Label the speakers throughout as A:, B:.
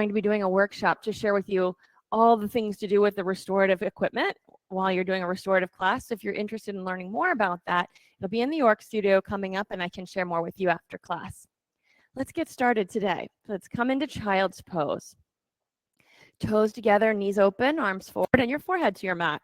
A: going to be doing a workshop to share with you all the things to do with the restorative equipment while you're doing a restorative class. If you're interested in learning more about that, it'll be in the York studio coming up, and I can share more with you after class. Let's get started today. Let's come into child's pose. Toes together, knees open, arms forward, and your forehead to your mat.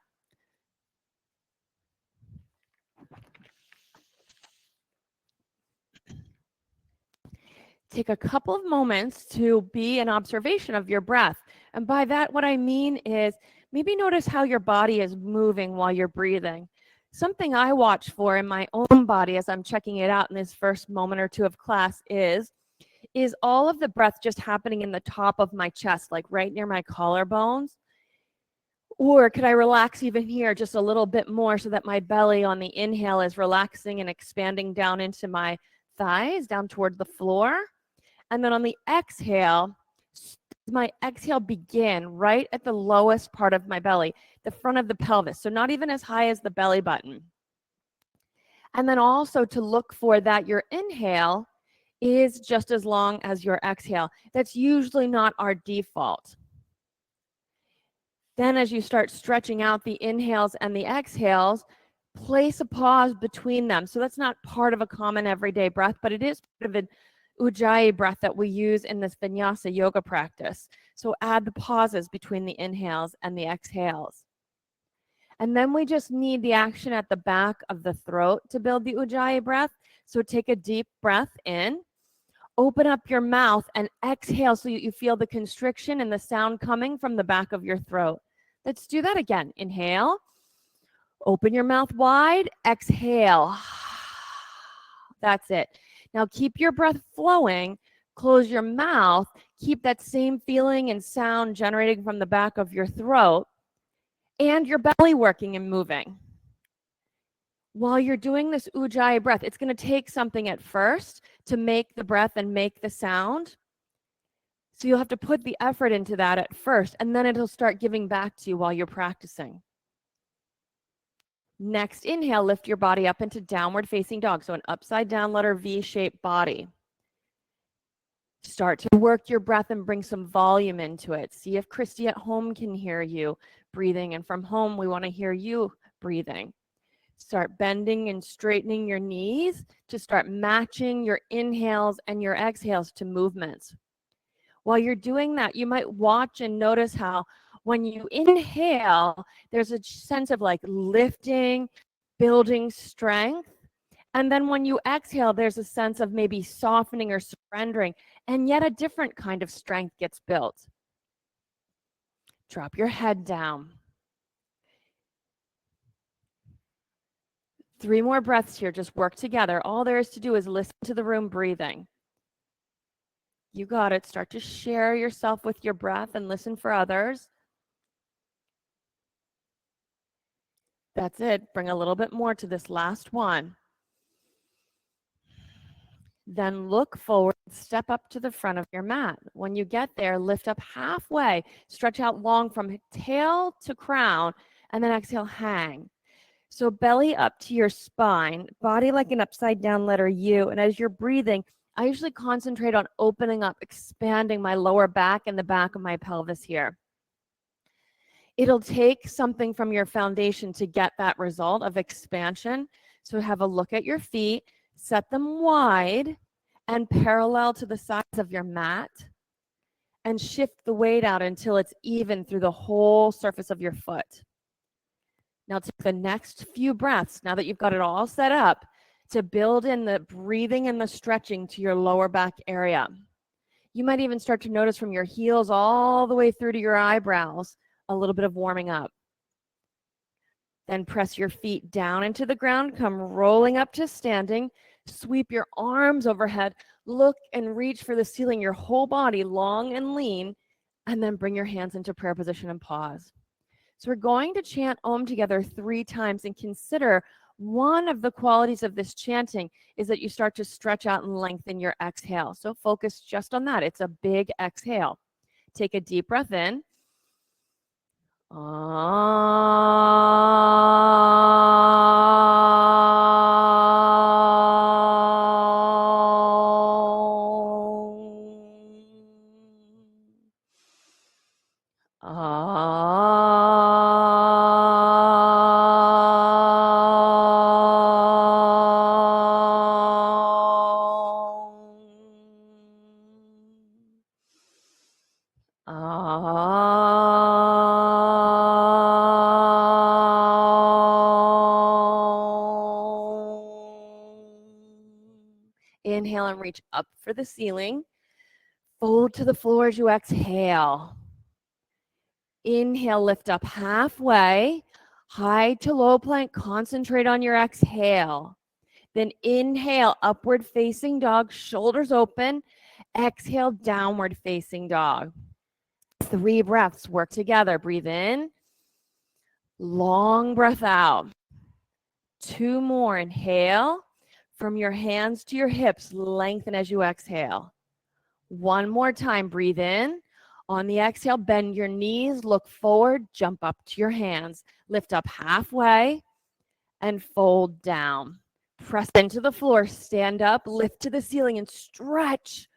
A: Take a couple of moments to be in observation of your breath. And by that, what I mean is maybe notice how your body is moving while you're breathing. Something I watch for in my own body as I'm checking it out in this first moment or two of class is all of the breath just happening in the top of my chest, like right near my collarbones? Or could I relax even here just a little bit more so that my belly on the inhale is relaxing and expanding down into my thighs, down toward the floor? And then on the exhale, my exhale begin right at the lowest part of my belly, the front of the pelvis. So not even as high as the belly button. And then also to look for that your inhale is just as long as your exhale. That's usually not our default. Then as you start stretching out the inhales and the exhales, place a pause between them. So that's not part of a common everyday breath, but it is part of an Ujjayi breath that we use in this Vinyasa Yoga practice. So add the pauses between the inhales and the exhales. And then we just need the action at the back of the throat to build the Ujjayi breath. So take a deep breath in, open up your mouth and exhale so you feel the constriction and the sound coming from the back of your throat. Let's do that again. Inhale, open your mouth wide, exhale. That's it. Now keep your breath flowing, close your mouth, keep that same feeling and sound generating from the back of your throat and your belly working and moving. While you're doing this Ujjayi breath, it's going to take something at first to make the breath and make the sound. So you'll have to put the effort into that at first, and then it'll start giving back to you while you're practicing. Next, inhale, lift your body up into downward facing dog. So an upside down letter V-shaped body. Start to work your breath and bring some volume into it. See if Christy at home can hear you breathing. And from home, we want to hear you breathing. Start bending and straightening your knees to start matching your inhales and your exhales to movements. While you're doing that, you might watch and notice how when you inhale, there's a sense of like lifting, building strength. And then when you exhale, there's a sense of maybe softening or surrendering, and yet a different kind of strength gets built. Drop your head down. 3 more breaths here, just work together. All there is to do is listen to the room breathing. You got it. Start to share yourself with your breath and listen for others. That's it. Bring a little bit more to this last one. Then look forward, step up to the front of your mat. When you get there, lift up halfway, stretch out long from tail to crown, and then exhale, hang. So belly up to your spine, body like an upside down letter U. And as you're breathing, I usually concentrate on opening up, expanding my lower back and the back of my pelvis here. It'll take something from your foundation to get that result of expansion. So have a look at your feet, set them wide and parallel to the sides of your mat, and shift the weight out until it's even through the whole surface of your foot. Now take the next few breaths, now that you've got it all set up, to build in the breathing and the stretching to your lower back area. You might even start to notice from your heels all the way through to your eyebrows, a little bit of warming up. Then press your feet down into the ground, come rolling up to standing, sweep your arms overhead, look and reach for the ceiling, your whole body long and lean, and then bring your hands into prayer position and pause. So we're going to chant Om together 3 times, and consider one of the qualities of this chanting is that you start to stretch out and lengthen your exhale. So focus just on that. It's a big exhale. Take a deep breath in. Inhale and reach up for the ceiling. Fold to the floor as you exhale. Inhale, lift up halfway. High to low plank, concentrate on your exhale. Then inhale, upward facing dog, shoulders open. Exhale, downward facing dog. 3 breaths, work together. Breathe in. Long breath out. 2 more, inhale. From your hands to your hips, lengthen as you exhale. 1 more time, breathe in. On the exhale, bend your knees, look forward, jump up to your hands. Lift up halfway and fold down. Press into the floor, stand up, lift to the ceiling and stretch.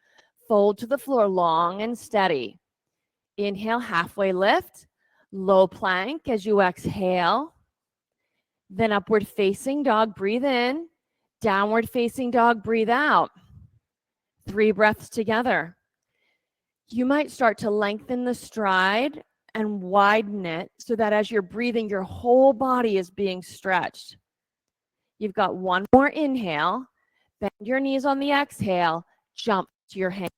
A: Fold to the floor, long and steady. Inhale, halfway lift, low plank as you exhale. Then upward facing dog, breathe in. Downward facing dog, breathe out. 3 breaths together. You might start to lengthen the stride and widen it so that as you're breathing, your whole body is being stretched. You've got 1 more inhale. Bend your knees on the exhale. Jump to your hands.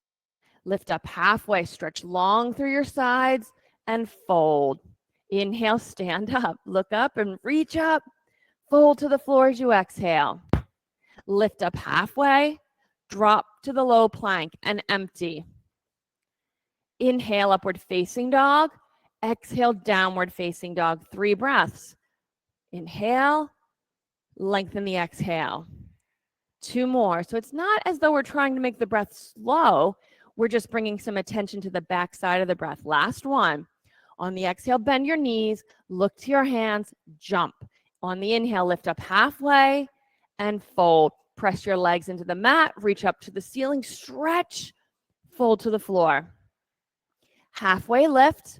A: Lift up halfway. Stretch long through your sides and fold. Inhale, stand up. Look up and reach up. Fold to the floor as you exhale. Lift up halfway. Drop to the low plank and empty. Inhale, upward facing dog. Exhale, downward facing dog. 3 breaths. Inhale, lengthen the exhale. 2 more. So it's not as though we're trying to make the breath slow. We're just bringing some attention to the back side of the breath. Last one. On the exhale, bend your knees, look to your hands, jump. On the inhale, lift up halfway and fold. Press your legs into the mat, reach up to the ceiling, stretch, fold to the floor. Halfway lift,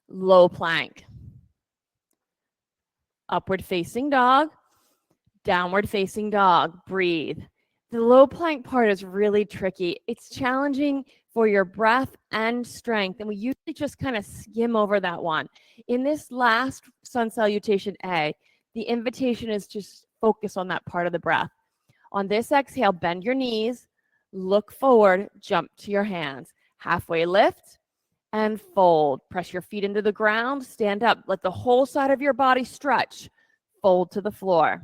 A: low plank. Upward facing dog, downward facing dog. Breathe. The low plank part is really tricky. It's challenging for your breath and strength, and we usually just kind of skim over that one. In this last sun salutation A, the invitation is just focus on that part of the breath. On this exhale, bend your knees, look forward, jump to your hands. Halfway lift and fold. Press your feet into the ground, stand up. Let the whole side of your body stretch. Fold to the floor.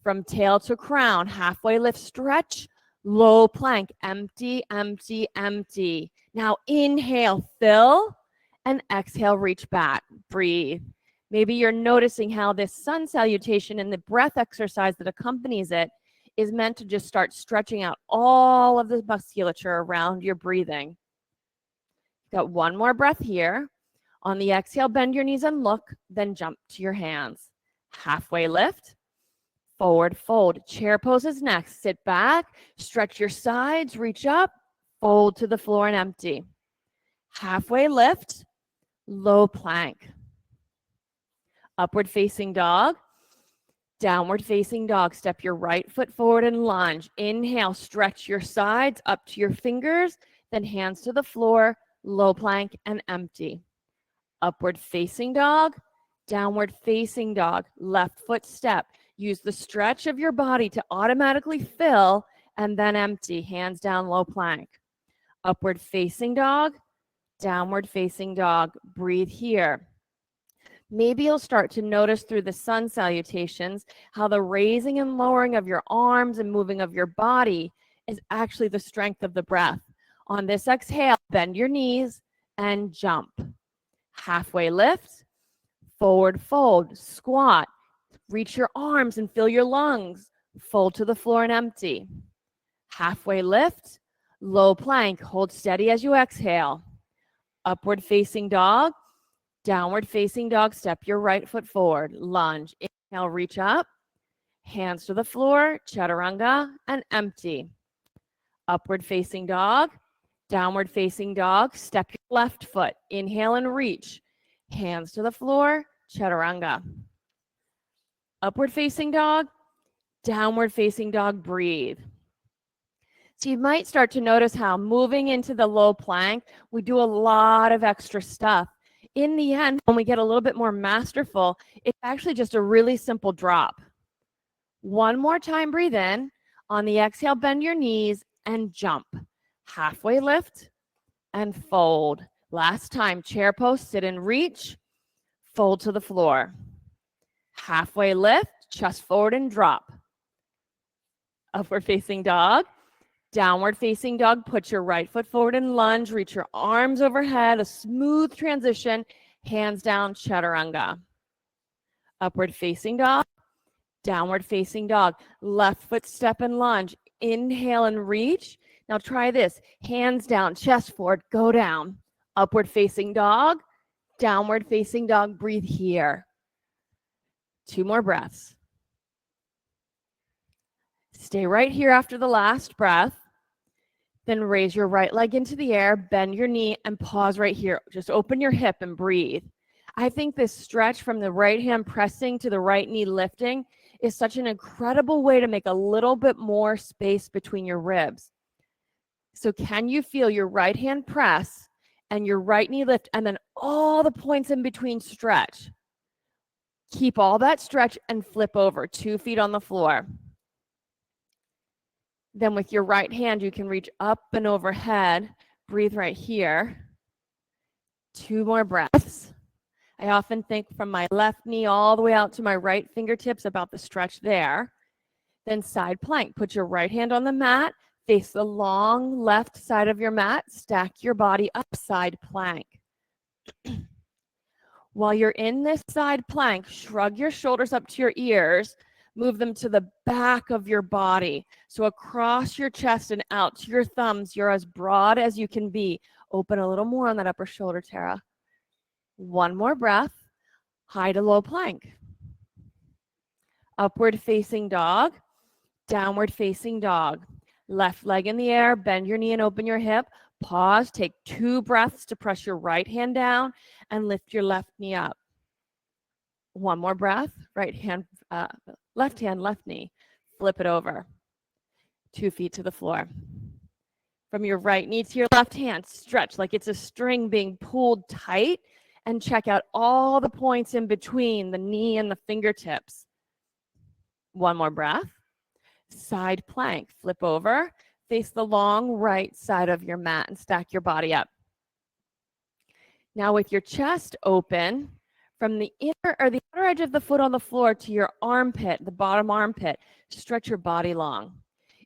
A: From tail to crown, halfway lift, stretch, low plank, empty, empty, empty. Now inhale, fill, and exhale, reach back. Breathe. Maybe you're noticing how this sun salutation and the breath exercise that accompanies it is meant to just start stretching out all of the musculature around your breathing. Got 1 more breath here. On the exhale, bend your knees and look, then jump to your hands. Halfway lift, forward fold. Chair pose is next. Sit back, stretch your sides, reach up, fold to the floor and empty. Halfway lift, low plank. Upward facing dog, downward facing dog. Step your right foot forward and lunge. Inhale, stretch your sides up to your fingers, then hands to the floor, low plank and empty. Upward facing dog, downward facing dog. Left foot step. Use the stretch of your body to automatically fill and then empty. Hands down, low plank. Upward facing dog, downward facing dog. Breathe here. Maybe you'll start to notice through the sun salutations how the raising and lowering of your arms and moving of your body is actually the strength of the breath. On this exhale, bend your knees and jump. Halfway lift, forward fold, squat. Reach your arms and fill your lungs. Fold to the floor and empty. Halfway lift, low plank. Hold steady as you exhale. Upward facing dog, downward facing dog. Step your right foot forward. Lunge. Inhale, reach up. Hands to the floor, chaturanga, and empty. Upward facing dog, Downward facing dog, step your left foot. Inhale and reach. Hands to the floor, chaturanga. Upward facing dog, downward facing dog, breathe. So you might start to notice how moving into the low plank, we do a lot of extra stuff. In the end, when we get a little bit more masterful, it's actually just a really simple drop. One more time, breathe in. On the exhale, bend your knees and jump. Halfway lift and fold. Last time, chair pose, sit and reach, fold to the floor. Halfway lift, chest forward and drop. Upward facing dog. Downward facing dog, put your right foot forward and lunge, reach your arms overhead, a smooth transition, hands down, chaturanga. Upward facing dog, downward facing dog, left foot step and lunge, inhale and reach. Now try this, hands down, chest forward, go down. Upward facing dog, downward facing dog, breathe here. 2 more breaths. Stay right here after the last breath. Then raise your right leg into the air, bend your knee, and pause right here. Just open your hip and breathe. I think this stretch from the right hand pressing to the right knee lifting is such an incredible way to make a little bit more space between your ribs. So can you feel your right hand press and your right knee lift, and then all the points in between stretch? Keep all that stretch and flip over, 2 feet on the floor. Then with your right hand, you can reach up and overhead. Breathe right here. 2 more breaths. I often think from my left knee all the way out to my right fingertips about the stretch there. Then side plank. Put your right hand on the mat. Face the long left side of your mat. Stack your body up, side plank. While you're in this side plank, shrug your shoulders up to your ears. Move them to the back of your body. So across your chest and out to your thumbs, you're as broad as you can be. Open a little more on that upper shoulder, Tara. 1 more breath. High to low plank. Upward facing dog. Downward facing dog. Left leg in the air. Bend your knee and open your hip. Pause. Take 2 breaths to press your right hand down and lift your left knee up. 1 more breath. Right hand, left hand, left knee. Flip it over. 2 feet to the floor. From your right knee to your left hand, stretch like it's a string being pulled tight, and check out all the points in between the knee and the fingertips. 1 more breath. Side plank. Flip over. Face the long right side of your mat and stack your body up. Now with your chest open, from the inner or the outer edge of the foot on the floor to your armpit, the bottom armpit, stretch your body long.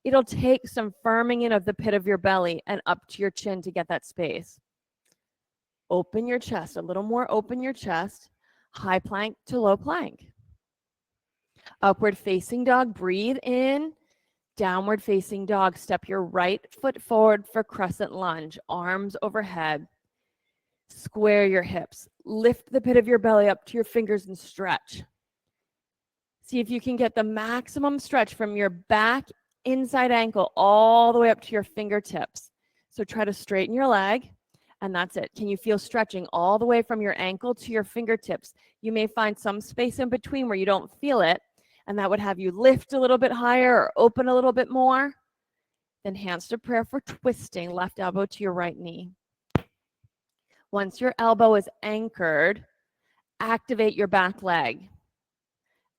A: It'll take some firming in of the pit of your belly and up to your chin to get that space. Open your chest, a little more open your chest. High plank to low plank. Upward facing dog, breathe in. Downward facing dog, step your right foot forward for crescent lunge, arms overhead. Square your hips. Lift the pit of your belly up to your fingers and stretch. See if you can get the maximum stretch from your back inside ankle all the way up to your fingertips. So try to straighten your leg, and that's it. Can you feel stretching all the way from your ankle to your fingertips? You may find some space in between where you don't feel it, and that would have you lift a little bit higher or open a little bit more. Then hands to prayer for twisting, left elbow to your right knee. Once your elbow is anchored, activate your back leg.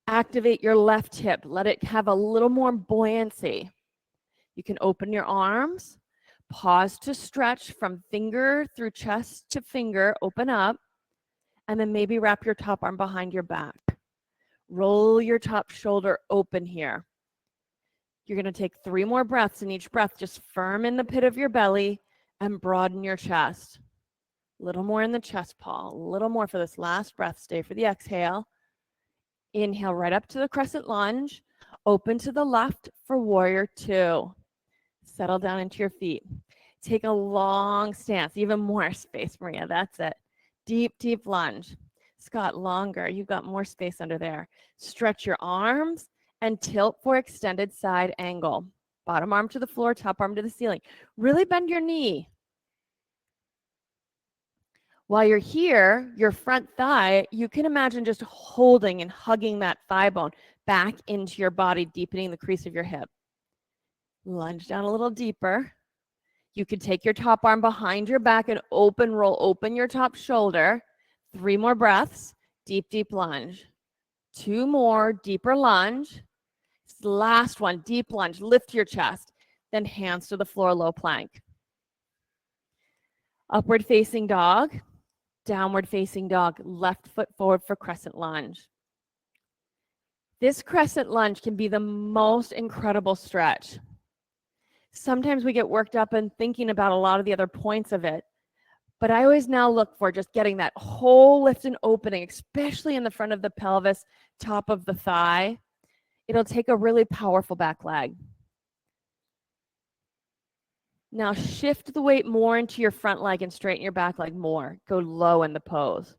A: Activate your left hip. Let it have a little more buoyancy. You can open your arms, pause to stretch from finger through chest to finger, open up, and then maybe wrap your top arm behind your back. Roll your top shoulder open here. You're going to take 3 more breaths, and each breath just firm in the pit of your belly and broaden your chest. A little more in the chest, Paul. A little more for this last breath. Stay for the exhale. Inhale right up to the crescent lunge. Open to the left for warrior 2. Settle down into your feet. Take a long stance. Even more space, Maria. That's it. Deep, deep lunge. Scott, longer. You've got more space under there. Stretch your arms and tilt for extended side angle. Bottom arm to the floor, top arm to the ceiling. Really bend your knee. While you're here, your front thigh, you can imagine just holding and hugging that thigh bone back into your body, deepening the crease of your hip. Lunge down a little deeper. You could take your top arm behind your back and roll open your top shoulder. 3 more breaths. Deep, deep lunge. 2 more, deeper lunge. Last one, deep lunge. Lift your chest. Then hands to the floor, low plank. Upward facing dog. Downward facing dog. Left foot forward for crescent lunge. This crescent lunge can be the most incredible stretch. Sometimes we get worked up in thinking about a lot of the other points of it. But I always now look for just getting that whole lift and opening, especially in the front of the pelvis, top of the thigh. It'll take a really powerful back leg. Now shift the weight more into your front leg and straighten your back leg more. Go low in the pose.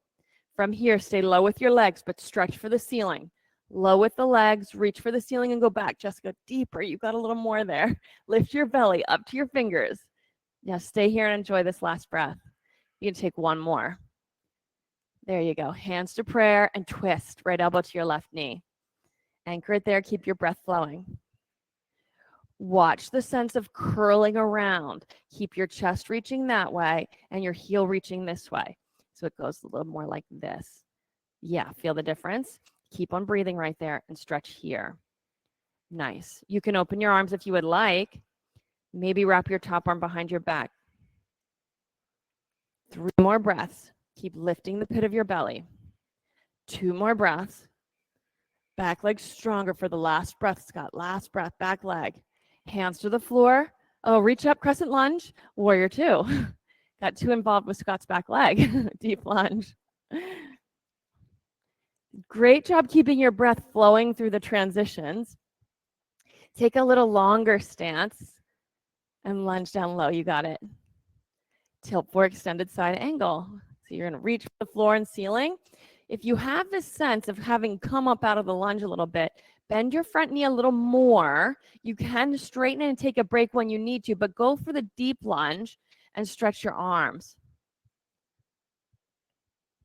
A: From here, stay low with your legs, but stretch for the ceiling. Low with the legs, reach for the ceiling and go back. Just go deeper. You've got a little more there. Lift your belly up to your fingers. Now stay here and enjoy this last breath. You can take one more. There you go. Hands to prayer and twist. Right elbow to your left knee. Anchor it there. Keep your breath flowing. Watch the sense of curling around. Keep your chest reaching that way and your heel reaching this way. So it goes a little more like this. Yeah, feel the difference? Keep on breathing right there and stretch here. Nice. You can open your arms if you would like. Maybe wrap your top arm behind your back. 3 more breaths. Keep lifting the pit of your belly. 2 more breaths. Back leg stronger for the last breath, Scott. Last breath, back leg. Hands to the floor. Oh, reach up, crescent lunge. Warrior 2. Got too involved with Scott's back leg. Deep lunge. Great job keeping your breath flowing through the transitions. Take a little longer stance and lunge down low. You got it. Tilt for extended side angle. So you're going to reach for the floor and ceiling. If you have this sense of having come up out of the lunge a little bit, bend your front knee a little more. You can straighten it and take a break when you need to, but go for the deep lunge and stretch your arms.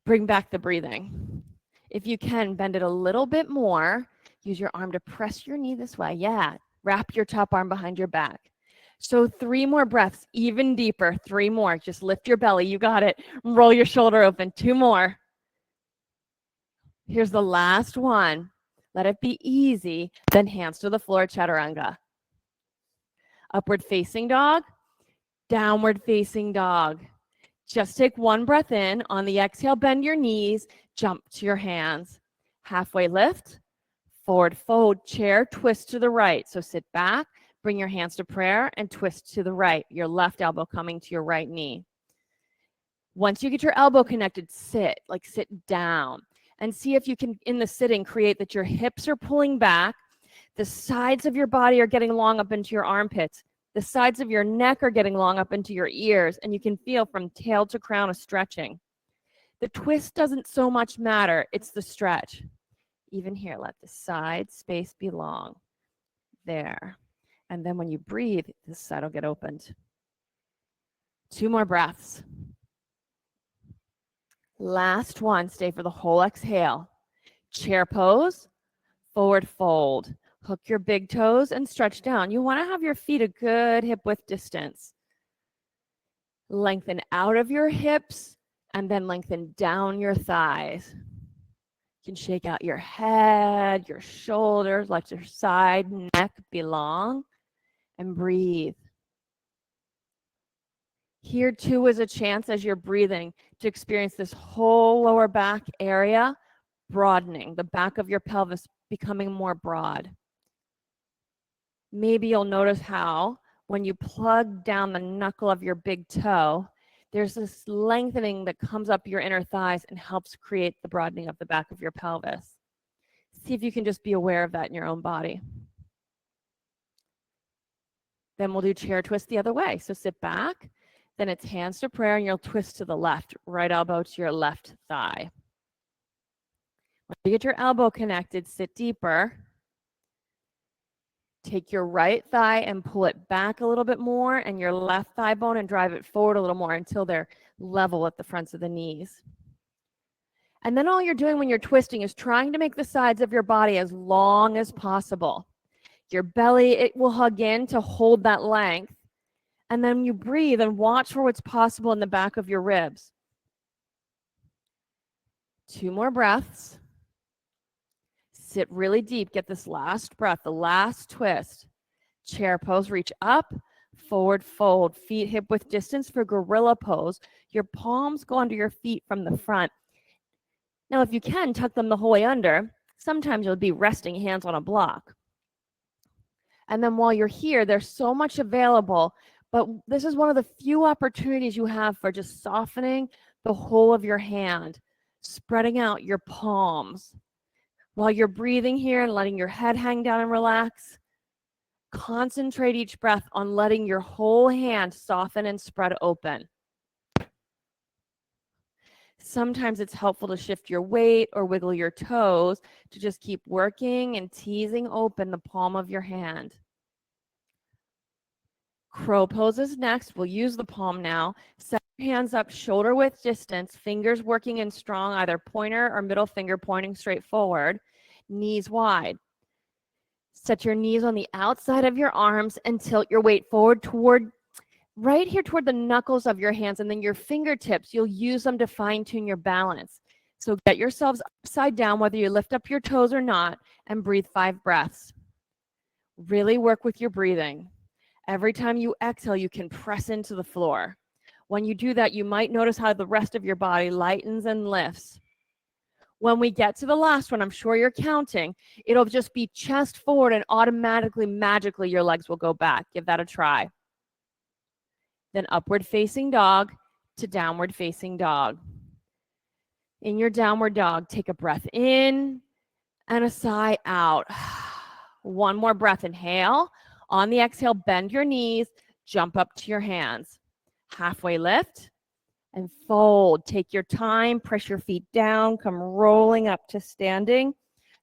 A: Bring back the breathing. If you can, bend it a little bit more. Use your arm to press your knee this way. Yeah. Wrap your top arm behind your back. So 3 more breaths, even deeper. 3 more. Just lift your belly. You got it. Roll your shoulder open. 2 more. Here's the last one. Let it be easy. Then hands to the floor, chaturanga. Upward facing dog, downward facing dog. Just take 1 breath in. On the exhale, bend your knees, jump to your hands. Halfway lift, forward fold, chair, twist to the right. So sit back, bring your hands to prayer, and twist to the right. Your left elbow coming to your right knee. Once you get your elbow connected, sit down. And see if you can, in the sitting, create that your hips are pulling back, the sides of your body are getting long up into your armpits, the sides of your neck are getting long up into your ears, and you can feel from tail to crown a stretching. The twist doesn't so much matter, it's the stretch. Even here, let the side space be long. There. And then when you breathe, this side will get opened. 2 more breaths. Last one, stay for the whole exhale. Chair pose, forward fold. Hook your big toes and stretch down. You want to have your feet a good hip width distance. Lengthen out of your hips and then lengthen down your thighs. You can shake out your head, your shoulders, let your side, neck be long, and breathe. Here too is a chance as you're breathing to experience this whole lower back area broadening, the back of your pelvis becoming more broad. Maybe you'll notice how when you plug down the knuckle of your big toe, there's this lengthening that comes up your inner thighs and helps create the broadening of the back of your pelvis. See if you can just be aware of that in your own body. Then we'll do chair twist the other way. So sit back. Then it's hands to prayer, and you'll twist to the left, right elbow to your left thigh. When you get your elbow connected, sit deeper. Take your right thigh and pull it back a little bit more, and your left thigh bone and drive it forward a little more until they're level at the fronts of the knees. And then all you're doing when you're twisting is trying to make the sides of your body as long as possible. Your belly, it will hug in to hold that length. And then you breathe and watch for what's possible in the back of your ribs. 2 more breaths. Sit really deep. Get this last breath, the last twist. Chair pose, reach up, forward fold, feet hip width distance for gorilla pose. Your palms go under your feet from the front. Now, if you can, tuck them the whole way under. Sometimes you'll be resting hands on a block. And then while you're here, there's so much available, but this is one of the few opportunities you have for just softening the whole of your hand, spreading out your palms. While you're breathing here and letting your head hang down and relax, concentrate each breath on letting your whole hand soften and spread open. Sometimes it's helpful to shift your weight or wiggle your toes to just keep working and teasing open the palm of your hand. Crow pose is next. We'll use the palm now. Set your hands up shoulder width distance, fingers working in strong, either pointer or middle finger pointing straight forward, knees wide. Set your knees on the outside of your arms and tilt your weight forward toward right here toward the knuckles of your hands, and then your fingertips, you'll use them to fine-tune your balance. So get yourselves upside down, whether you lift up your toes or not, and breathe 5 breaths. Really work with your breathing. Every time you exhale, you can press into the floor. When you do that, you might notice how the rest of your body lightens and lifts. When we get to the last one, I'm sure you're counting, it'll just be chest forward and automatically, magically, your legs will go back. Give that a try. Then upward facing dog to downward facing dog. In your downward dog, take a breath in and a sigh out. One more breath, inhale. On the exhale, bend your knees, jump up to your hands. Halfway lift and fold. Take your time, press your feet down, come rolling up to standing.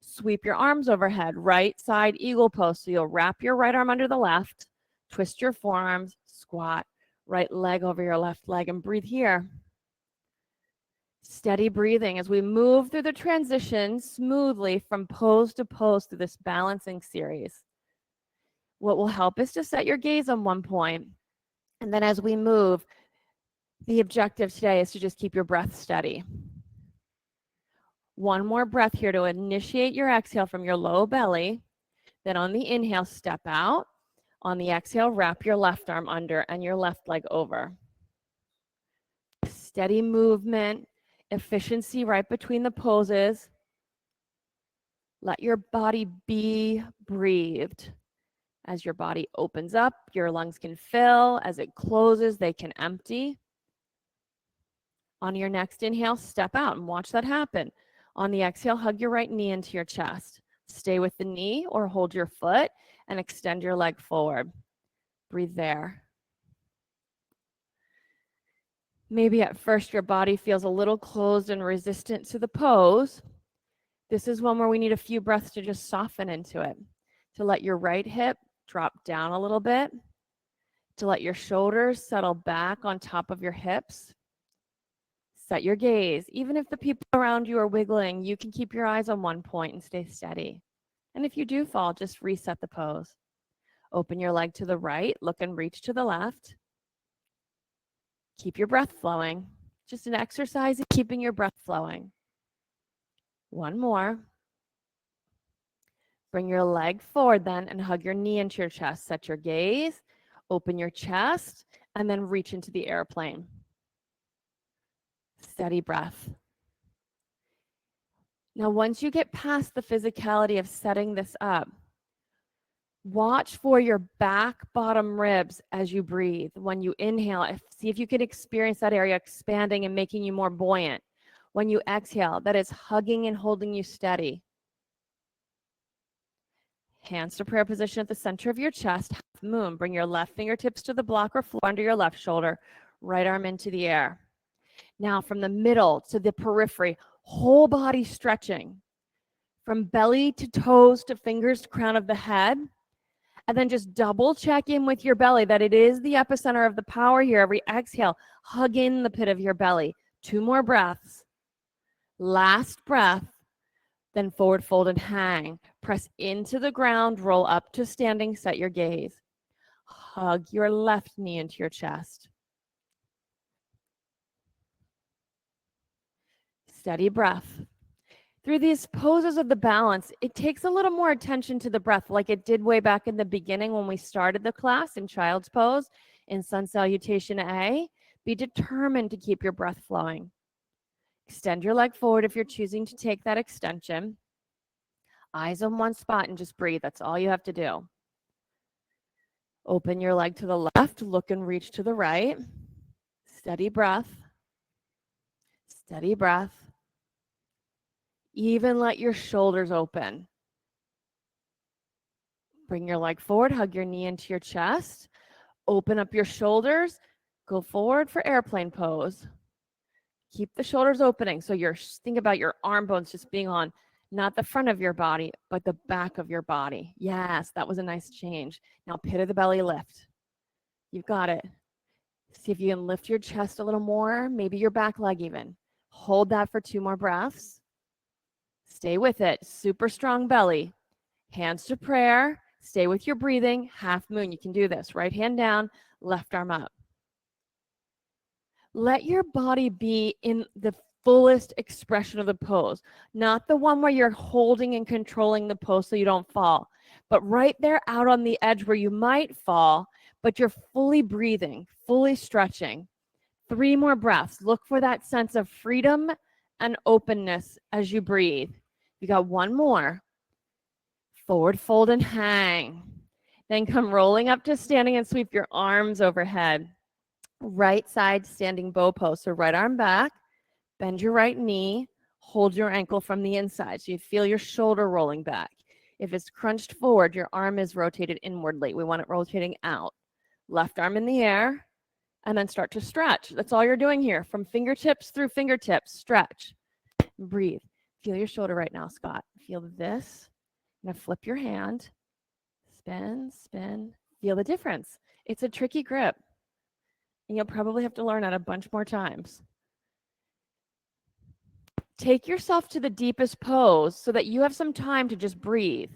A: Sweep your arms overhead, right side eagle pose. So you'll wrap your right arm under the left, twist your forearms, squat. Right leg over your left leg, and breathe here. Steady breathing as we move through the transition smoothly from pose to pose through this balancing series. What will help is to set your gaze on one point. And then as we move, the objective today is to just keep your breath steady. One more breath here to initiate your exhale from your low belly. Then on the inhale, step out. On the exhale, wrap your left arm under and your left leg over. Steady movement, efficiency right between the poses. Let your body be breathed. As your body opens up, your lungs can fill. As it closes, they can empty. On your next inhale, step out and watch that happen. On the exhale, hug your right knee into your chest. Stay with the knee or hold your foot and extend your leg forward. Breathe there. Maybe at first your body feels a little closed and resistant to the pose. This is one where we need a few breaths to just soften into it. To let your right hip drop down a little bit. To let your shoulders settle back on top of your hips. Set your gaze. Even if the people around you are wiggling, you can keep your eyes on one point and stay steady. And if you do fall, just reset the pose. Open your leg to the right, look and reach to the left. Keep your breath flowing. Just an exercise in keeping your breath flowing. One more. Bring your leg forward then and hug your knee into your chest. Set your gaze, open your chest, and then reach into the airplane. Steady breath. Now, once you get past the physicality of setting this up, watch for your back bottom ribs as you breathe. When you inhale, see if you can experience that area expanding and making you more buoyant. When you exhale, that is hugging and holding you steady. Hands to prayer position at the center of your chest, half moon. Bring your left fingertips to the block or floor under your left shoulder, right arm into the air. Now from the middle to the periphery, whole body stretching. From belly to toes to fingers to crown of the head. And then just double check in with your belly that it is the epicenter of the power here. Every exhale, hug in the pit of your belly. 2 more breaths. Last breath. Then forward fold and hang. Press into the ground, roll up to standing, set your gaze. Hug your left knee into your chest. Steady breath. Through these poses of the balance, it takes a little more attention to the breath, like it did way back in the beginning when we started the class in Child's Pose, in Sun Salutation A. Be determined to keep your breath flowing. Extend your leg forward if you're choosing to take that extension. Eyes on one spot and just breathe. That's all you have to do. Open your leg to the left, look and reach to the right. Steady breath. Steady breath. Even let your shoulders open. Bring your leg forward, hug your knee into your chest. Open up your shoulders. Go forward for airplane pose. Keep the shoulders opening. So think about your arm bones just being on not the front of your body, but the back of your body. Yes, that was a nice change. Now pit of the belly lift. You've got it. See if you can lift your chest a little more, maybe your back leg even. Hold that for 2 more breaths. Stay with it. Super strong belly. Hands to prayer. Stay with your breathing. Half moon. You can do this. Right hand down, left arm up. Let your body be in the fullest expression of the pose, not the one where you're holding and controlling the pose so you don't fall, but right there out on the edge where you might fall, but you're fully breathing, fully stretching. 3 more breaths. Look for that sense of freedom and openness as you breathe. You got 1 more. Forward fold and hang. Then come rolling up to standing and sweep your arms overhead. Right side standing bow pose. So right arm back, bend your right knee, hold your ankle from the inside. So you feel your shoulder rolling back. If it's crunched forward, your arm is rotated inwardly. We want it rotating out. Left arm in the air, and then start to stretch. That's all you're doing here. From fingertips through fingertips, stretch. Breathe. Feel your shoulder right now, Scott. Feel this. Now flip your hand. Spin, spin. Feel the difference. It's a tricky grip. And you'll probably have to learn it a bunch more times. Take yourself to the deepest pose so that you have some time to just breathe.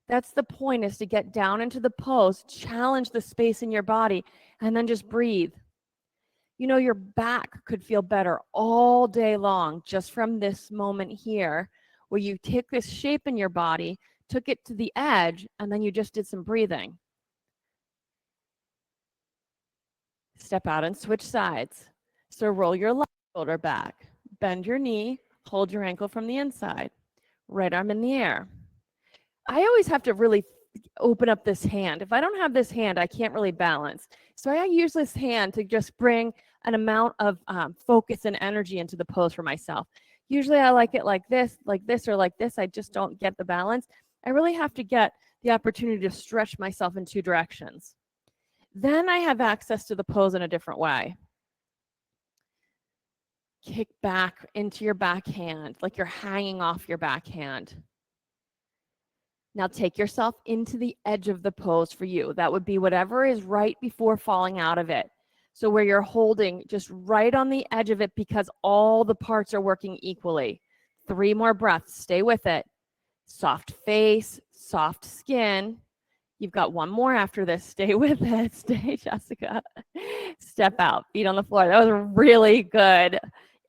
A: That's the point, is to get down into the pose, challenge the space in your body, and then just breathe. You know, your back could feel better all day long just from this moment here, where you took this shape in your body, took it to the edge, and then you just did some breathing. Step out and switch sides. So roll your left shoulder back, bend your knee, hold your ankle from the inside, right arm in the air. I always have to really open up this hand. If I don't have this hand, I can't really balance. So I use this hand to just bring an amount of focus and energy into the pose for myself. Usually I like it like this, or like this. I just don't get the balance. I really have to get the opportunity to stretch myself in 2 directions. Then I have access to the pose in a different way. Kick back into your backhand, like you're hanging off your backhand. Now take yourself into the edge of the pose for you. That would be whatever is right before falling out of it. So where you're holding just right on the edge of it, because all the parts are working equally. 3 more breaths. Stay with it. Soft face, soft skin. You've got 1 more after this. Stay with it. Stay, Jessica. Step out. Feet on the floor. That was really good.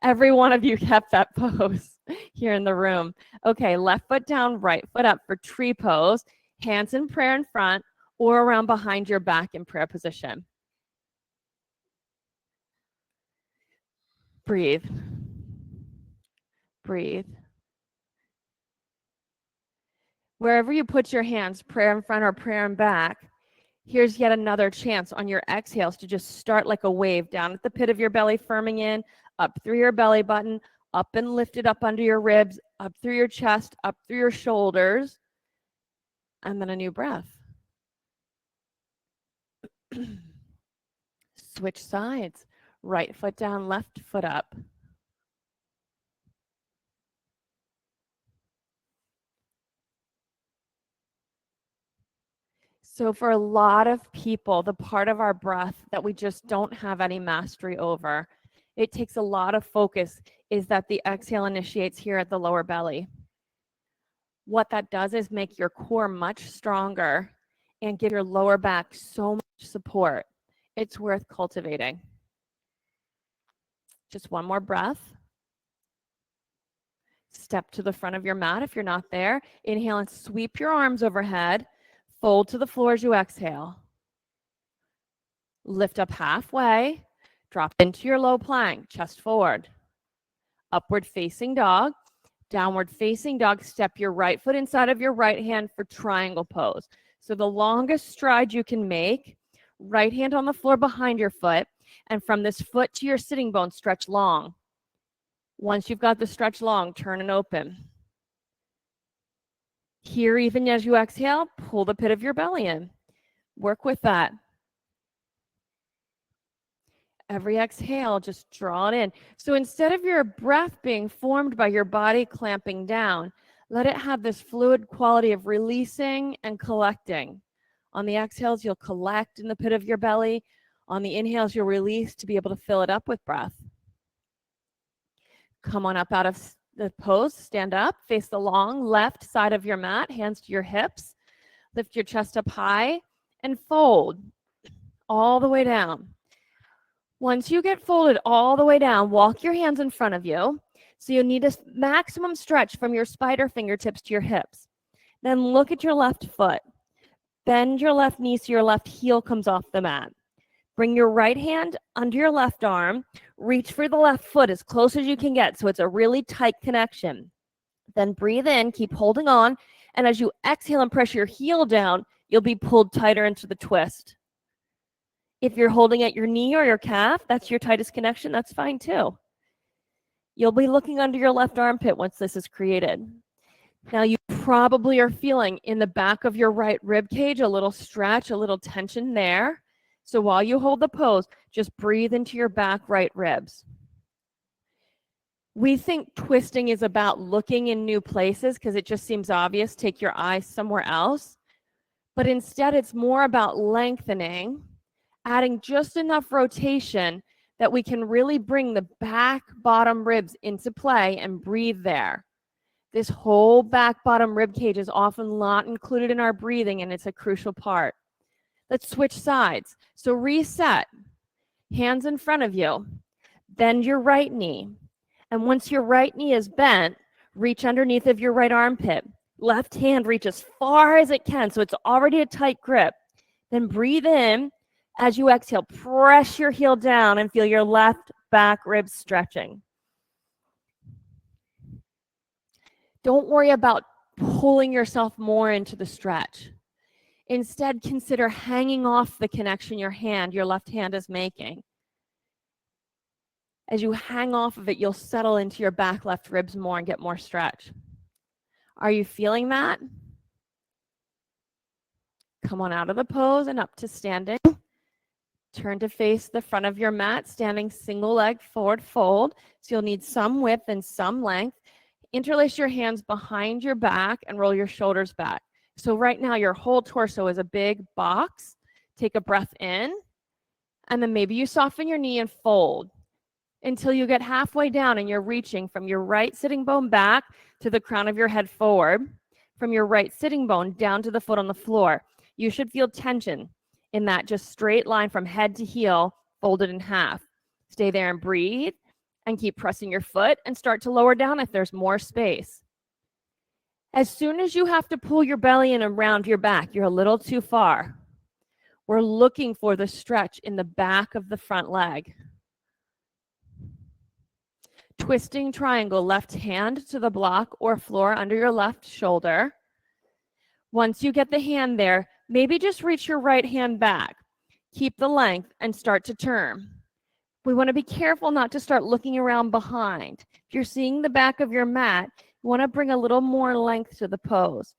A: Every one of you kept that pose here in the room. Okay, left foot down, right foot up for tree pose. Hands in prayer in front or around behind your back in prayer position. Breathe. Breathe. Wherever you put your hands, prayer in front or prayer in back, here's yet another chance on your exhales to just start like a wave down at the pit of your belly, firming in, up through your belly button, up and lifted up under your ribs, up through your chest, up through your shoulders, and then a new breath. Switch sides. Right foot down, left foot up. So for a lot of people, the part of our breath that we just don't have any mastery over, it takes a lot of focus, is that the exhale initiates here at the lower belly. What that does is make your core much stronger and give your lower back so much support. It's worth cultivating. Just one more breath. Step to the front of your mat if you're not there. Inhale and sweep your arms overhead. Fold to the floor as you exhale. Lift up halfway. Drop into your low plank, chest forward. Upward facing dog. Downward facing dog. Step your right foot inside of your right hand for triangle pose. So the longest stride you can make, right hand on the floor behind your foot, and from this foot to your sitting bone, stretch long. Once you've got the stretch long, turn and open. Here, even as you exhale, pull the pit of your belly in. Work with that. Every exhale, just draw it in. So instead of your breath being formed by your body clamping down, let it have this fluid quality of releasing and collecting. On the exhales, you'll collect in the pit of your belly. On the inhales, you'll release to be able to fill it up with breath. Come on up out of the pose, stand up, face the long left side of your mat, hands to your hips. Lift your chest up high and fold all the way down. Once you get folded all the way down, walk your hands in front of you. So you need a maximum stretch from your spider fingertips to your hips. Then look at your left foot. Bend your left knee so your left heel comes off the mat. Bring your right hand under your left arm. Reach for the left foot as close as you can get so it's a really tight connection. Then breathe in, keep holding on, and as you exhale and press your heel down, you'll be pulled tighter into the twist. If you're holding at your knee or your calf, that's your tightest connection, that's fine too. You'll be looking under your left armpit once this is created. Now you probably are feeling in the back of your right rib cage a little stretch, a little tension there. So while you hold the pose, just breathe into your back right ribs. We think twisting is about looking in new places because it just seems obvious. Take your eyes somewhere else. But instead, it's more about lengthening, adding just enough rotation that we can really bring the back bottom ribs into play and breathe there. This whole back bottom rib cage is often not included in our breathing, and it's a crucial part. Let's switch sides. So reset. Hands in front of you. Bend your right knee. And once your right knee is bent, reach underneath of your right armpit. Left hand reach as far as it can so it's already a tight grip. Then breathe in. As you exhale, press your heel down and feel your left back ribs stretching. Don't worry about pulling yourself more into the stretch. Instead, consider hanging off the connection your left hand is making. As you hang off of it, you'll settle into your back left ribs more and get more stretch. Are you feeling that? Come on out of the pose and up to standing. Turn to face the front of your mat, standing single leg forward fold. So you'll need some width and some length. Interlace your hands behind your back and roll your shoulders back. So right now your whole torso is a big box. Take a breath in, and then maybe you soften your knee and fold until you get halfway down and you're reaching from your right sitting bone back to the crown of your head forward, from your right sitting bone down to the foot on the floor. You should feel tension in that just straight line from head to heel, folded in half. Stay there and breathe and keep pressing your foot and start to lower down if there's more space. As soon as you have to pull your belly in around your back, you're a little too far. We're looking for the stretch in the back of the front leg. Twisting triangle, left hand to the block or floor under your left shoulder. Once you get the hand there, maybe just reach your right hand back. Keep the length and start to turn. We want to be careful not to start looking around behind. If you're seeing the back of your mat, you want to bring a little more length to the pose.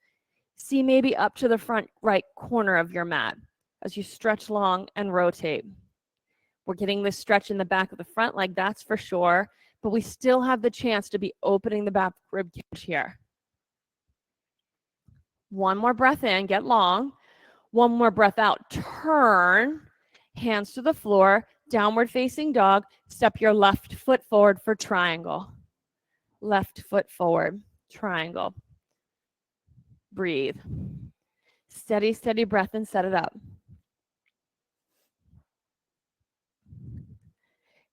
A: See maybe up to the front right corner of your mat as you stretch long and rotate. We're getting this stretch in the back of the front leg, that's for sure, but we still have the chance to be opening the back rib cage here. One more breath in, get long. One more breath out. Turn, hands to the floor, downward facing dog. Step your left foot forward for triangle. Left foot forward, triangle. Breathe. Steady, steady breath and set it up.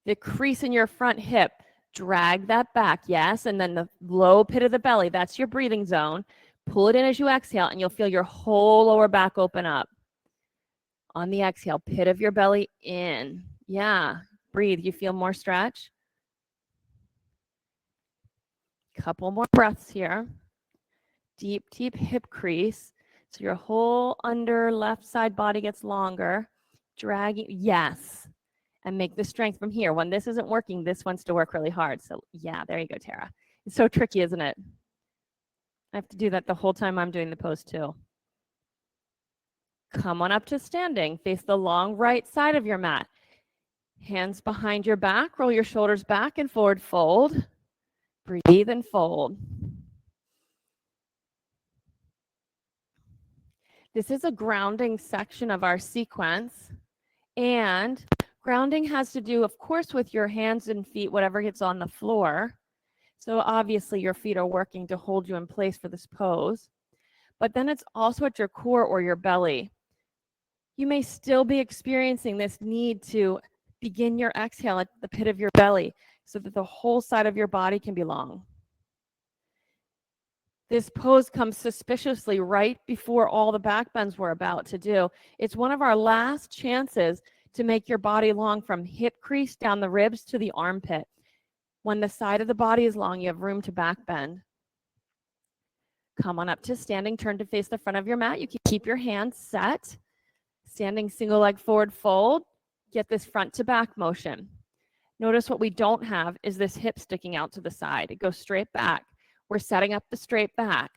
A: The crease in your front hip, drag that back, yes, and then the low pit of the belly, that's your breathing zone. Pull it in as you exhale, and you'll feel your whole lower back open up. On the exhale, pit of your belly in. Yeah, breathe. You feel more stretch? Couple more breaths here. Deep, deep hip crease. So your whole under left side body gets longer. Dragging, yes. And make the strength from here. When this isn't working, this wants to work really hard. So yeah, there you go, Tara. It's so tricky, isn't it? I have to do that the whole time I'm doing the pose too. Come on up to standing. Face the long right side of your mat. Hands behind your back. Roll your shoulders back and forward fold. Breathe and fold. This is a grounding section of our sequence. And grounding has to do, of course, with your hands and feet, whatever gets on the floor. So obviously your feet are working to hold you in place for this pose. But then it's also at your core or your belly. You may still be experiencing this need to begin your exhale at the pit of your belly so that the whole side of your body can be long. This pose comes suspiciously right before all the back bends we're about to do. It's one of our last chances to make your body long from hip crease down the ribs to the armpit. When the side of the body is long, you have room to back bend. Come on up to standing, turn to face the front of your mat. You can keep your hands set. Standing single leg forward fold. Get this front to back motion. Notice what we don't have is this hip sticking out to the side. It goes straight back. We're setting up the straight back.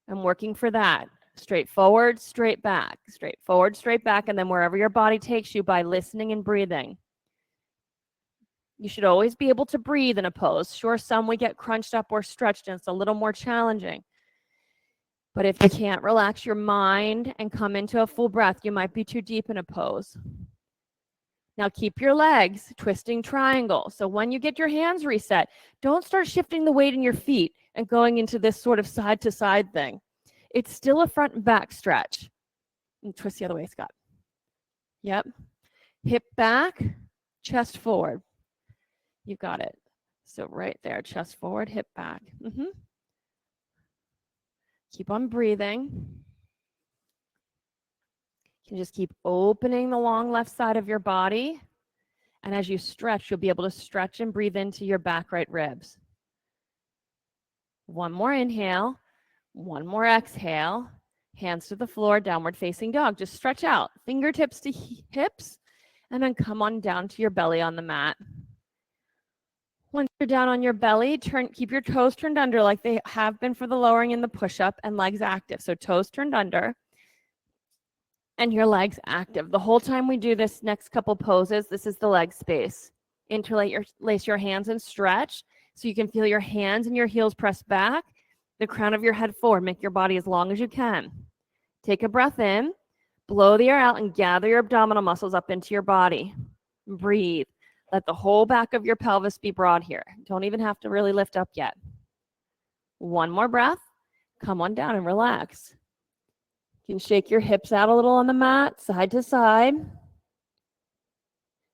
A: I'm working for that. Straight forward, straight back, straight forward, straight back, and then wherever your body takes you by listening and breathing. You should always be able to breathe in a pose. Sure, some we get crunched up or stretched, and it's a little more challenging. But if you can't relax your mind and come into a full breath, you might be too deep in a pose. Now keep your legs twisting triangle. So when you get your hands reset, don't start shifting the weight in your feet and going into this sort of side to side thing. It's still a front and back stretch. And twist the other way, Scott. Yep. Hip back, chest forward. You got it. So right there, chest forward, hip back. Keep on breathing. You can just keep opening the long left side of your body. And as you stretch, you'll be able to stretch and breathe into your back right ribs. One more inhale. One more exhale. Hands to the floor, downward facing dog. Just stretch out. Fingertips to hips. And then come on down to your belly on the mat. Once you're down on your belly, keep your toes turned under like they have been for the lowering and the push-up, and legs active. So toes turned under and your legs active. The whole time we do this next couple poses, this is the leg space. Interlace your hands and stretch so you can feel your hands and your heels press back, the crown of your head forward. Make your body as long as you can. Take a breath in, blow the air out, and gather your abdominal muscles up into your body. Breathe. Let the whole back of your pelvis be broad here. Don't even have to really lift up yet. One more breath. Come on down and relax. You can shake your hips out a little on the mat, side to side.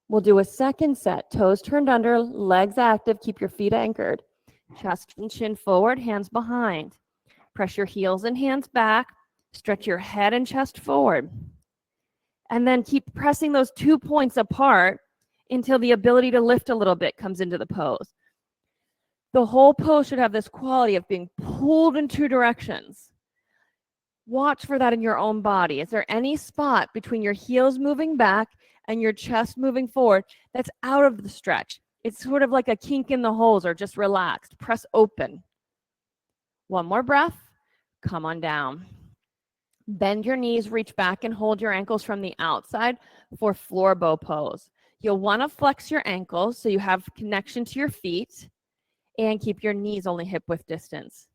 A: We'll do a second set. Toes turned under, legs active. Keep your feet anchored. Chest and chin forward, hands behind. Press your heels and hands back. Stretch your head and chest forward. And then keep pressing those 2 points apart until the ability to lift a little bit comes into the pose. The whole pose should have this quality of being pulled in 2 directions. Watch for that in your own body. Is there any spot between your heels moving back and your chest moving forward that's out of the stretch? It's sort of like a kink in the holes or just relaxed. Press open. One more breath. Come on down. Bend your knees, reach back and hold your ankles from the outside for floor bow pose. You'll want to flex your ankles so you have connection to your feet and keep your knees only hip width distance.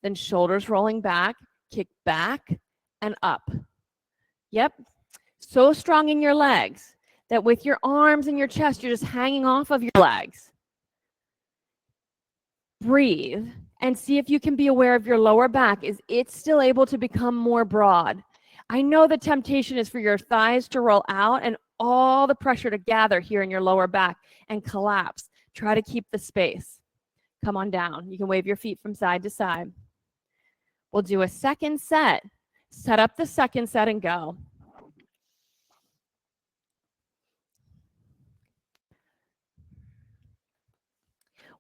A: Then shoulders rolling back, kick back and up. Yep. So strong in your legs that with your arms and your chest, you're just hanging off of your legs. Breathe and see if you can be aware of your lower back. Is it still able to become more broad? I know the temptation is for your thighs to roll out and all the pressure to gather here in your lower back and collapse. Try to keep the space. Come on down. You can wave your feet from side to side. We'll do a second set. Set up the second set and go.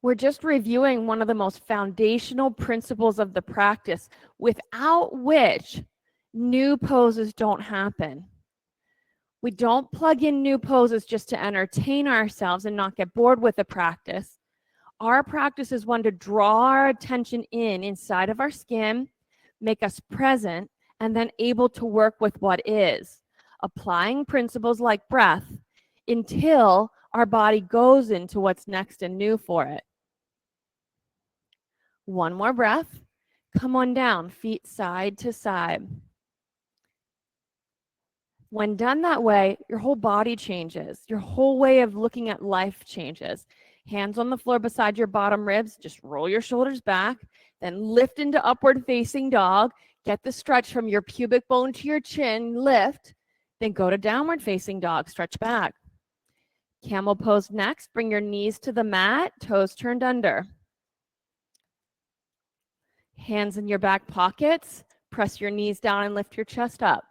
A: We're just reviewing one of the most foundational principles of the practice, without which new poses don't happen. We don't plug in new poses just to entertain ourselves and not get bored with the practice. Our practice is one to draw our attention inside of our skin, make us present, and then able to work with what is, applying principles like breath until our body goes into what's next and new for it. One more breath. Come on down, feet side to side. When done that way, your whole body changes. Your whole way of looking at life changes. Hands on the floor beside your bottom ribs. Just roll your shoulders back. Then lift into upward facing dog. Get the stretch from your pubic bone to your chin. Lift. Then go to downward facing dog. Stretch back. Camel pose next. Bring your knees to the mat. Toes turned under. Hands in your back pockets. Press your knees down and lift your chest up.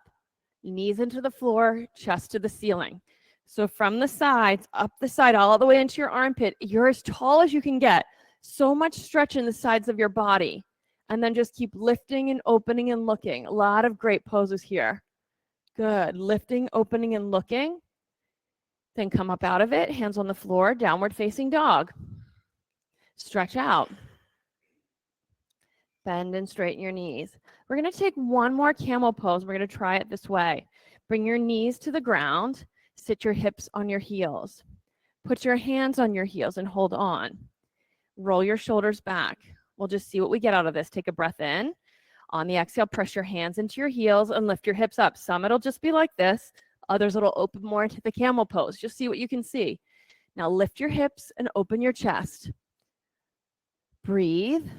A: Knees into the floor, chest to the ceiling. So from the sides, up the side, all the way into your armpit, you're as tall as you can get. So much stretch in the sides of your body. And then just keep lifting and opening and looking. A lot of great poses here. Good. Lifting, opening, and looking. Then come up out of it, hands on the floor, downward facing dog. Stretch out. Bend and straighten your knees. We're going to take one more camel pose. We're going to try it this way. Bring your knees to the ground. Sit your hips on your heels. Put your hands on your heels and hold on. Roll your shoulders back. We'll just see what we get out of this. Take a breath in. On the exhale, press your hands into your heels and lift your hips up. Some it'll just be like this. Others it'll open more into the camel pose. Just see what you can see. Now lift your hips and open your chest. Breathe.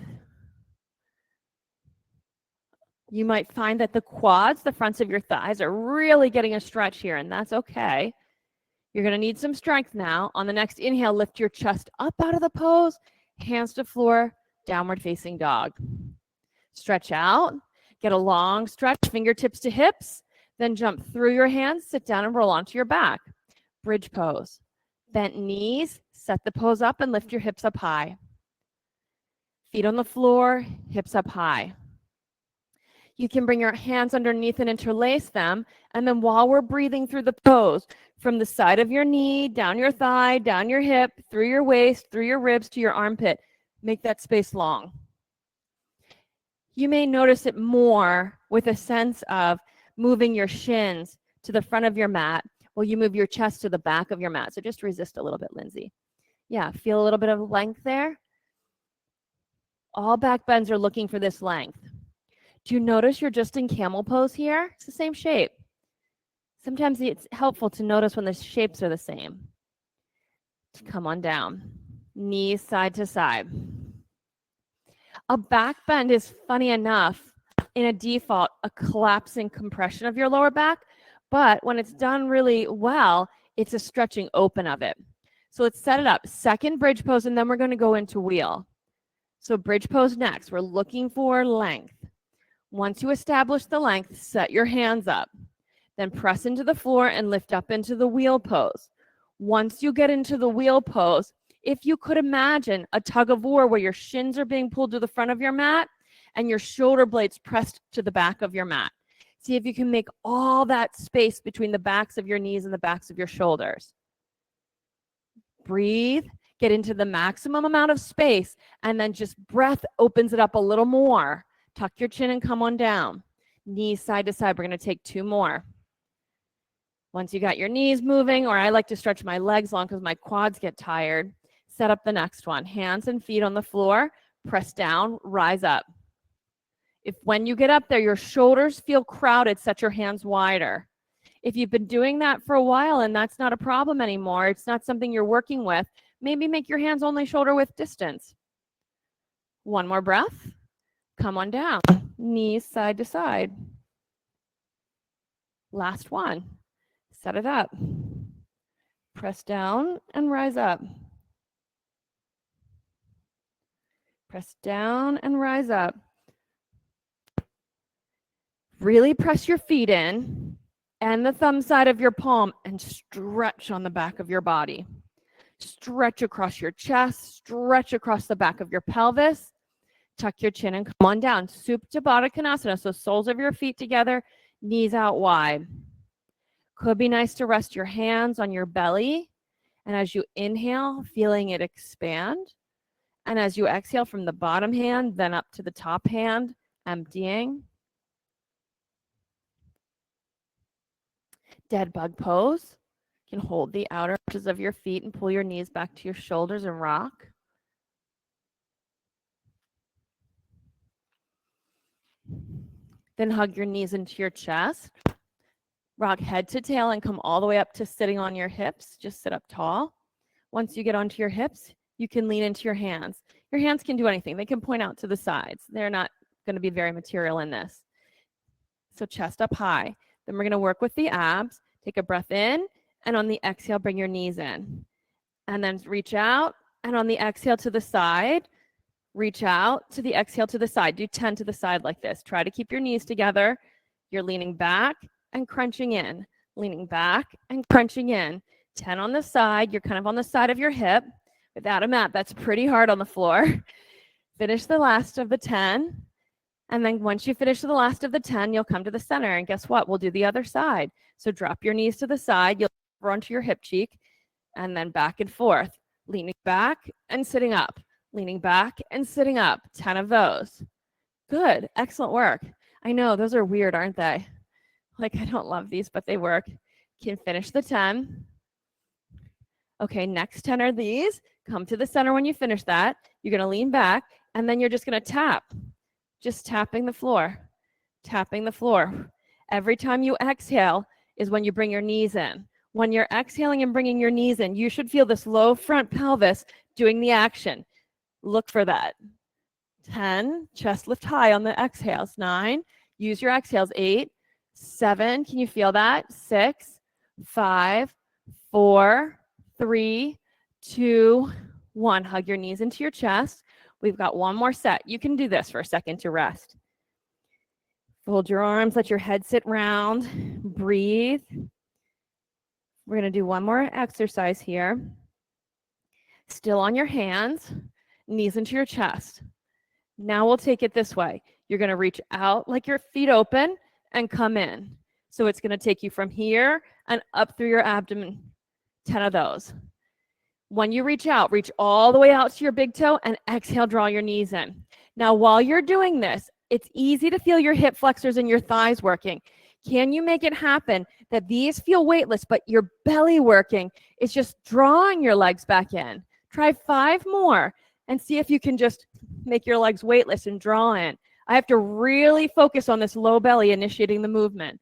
A: You might find that the quads, the fronts of your thighs, are really getting a stretch here, and that's okay. You're going to need some strength now. On the next inhale, lift your chest up out of the pose, hands to floor, downward facing dog. Stretch out, get a long stretch, fingertips to hips, then jump through your hands, sit down and roll onto your back. Bridge pose. Bent knees, set the pose up and lift your hips up high. Feet on the floor, hips up high. You can bring your hands underneath and interlace them. And then while we're breathing through the pose, from the side of your knee, down your thigh, down your hip, through your waist, through your ribs to your armpit, make that space long. You may notice it more with a sense of moving your shins to the front of your mat while you move your chest to the back of your mat. So just resist a little bit, Lindsay. Yeah, feel a little bit of length there. All back bends are looking for this length. Do you notice you're just in camel pose here? It's the same shape. Sometimes it's helpful to notice when the shapes are the same. Come on down. Knees side to side. A back bend is, funny enough, in a default, a collapsing compression of your lower back, but when it's done really well, it's a stretching open of it. So let's set it up. Second bridge pose, and then we're going to go into wheel. So bridge pose next. We're looking for length. Once you establish the length, set your hands up. Then press into the floor and lift up into the wheel pose. Once you get into the wheel pose, if you could imagine a tug of war where your shins are being pulled to the front of your mat and your shoulder blades pressed to the back of your mat. See if you can make all that space between the backs of your knees and the backs of your shoulders. Breathe, get into the maximum amount of space, and then just breath opens it up a little more. Tuck your chin and come on down. Knees side to side. We're going to take two more. Once you got your knees moving, or I like to stretch my legs long because my quads get tired, set up the next one. Hands and feet on the floor. Press down, rise up. If when you get up there, your shoulders feel crowded, set your hands wider. If you've been doing that for a while and that's not a problem anymore, it's not something you're working with, maybe make your hands only shoulder width distance. One more breath. Come on down. Knees side to side. Last one. Set it up. Press down and rise up. Press down and rise up. Really press your feet in and the thumb side of your palm and stretch on the back of your body. Stretch across your chest, stretch across the back of your pelvis. Tuck your chin and come on down. Supta Baddha Konasana, so soles of your feet together, knees out wide. Could be nice to rest your hands on your belly. And as you inhale, feeling it expand. And as you exhale from the bottom hand, then up to the top hand, emptying. Dead bug pose. You can hold the outer edges of your feet and pull your knees back to your shoulders and rock. Then hug your knees into your chest. Rock head to tail and come all the way up to sitting on your hips. Just sit up tall. Once you get onto your hips, you can lean into your hands. Your hands can do anything. They can point out to the sides. They're not going to be very material in this. So chest up high. Then we're going to work with the abs. Take a breath in, and on the exhale, bring your knees in. And then reach out, and on the exhale to the side, reach out to the exhale to the side. Do 10 to the side like this. Try to keep your knees together. You're leaning back and crunching in. Leaning back and crunching in. 10 on the side. You're kind of on the side of your hip. Without a mat, that's pretty hard on the floor. Finish the last of the 10. And then once you finish the last of the 10, you'll come to the center. And guess what? We'll do the other side. So drop your knees to the side. You'll run to your hip cheek. And then back and forth. Leaning back and sitting up. Leaning back and sitting up. 10 of those. Good. Excellent work. I know, those are weird, aren't they? Like, I don't love these, but they work. Can finish the 10. Okay, next 10 are these. Come to the center when you finish that. You're going to lean back, and then you're just going to tap. Just tapping the floor. Tapping the floor. Every time you exhale is when you bring your knees in. When you're exhaling and bringing your knees in, you should feel this low front pelvis doing the action. Look for that. 10, chest lift high on the exhales. 9, use your exhales. 8, 7, can you feel that? 6, 5, 4, 3, 2, 1. Hug your knees into your chest. We've got one more set. You can do this for a second to rest. Fold your arms, let your head sit round. Breathe. We're going to do one more exercise here. Still on your hands, knees into your chest. Now we'll take it this way. You're going to reach out like your feet open and come in. So it's going to take you from here and up through your abdomen. 10 of those. When you reach out, reach all the way out to your big toe and exhale, draw your knees in. Now, while you're doing this, it's easy to feel your hip flexors and your thighs working. Can you make it happen that these feel weightless, but your belly working? It's just drawing your legs back in. Try 5 more and see if you can just make your legs weightless and draw in. I have to really focus on this low belly initiating the movement.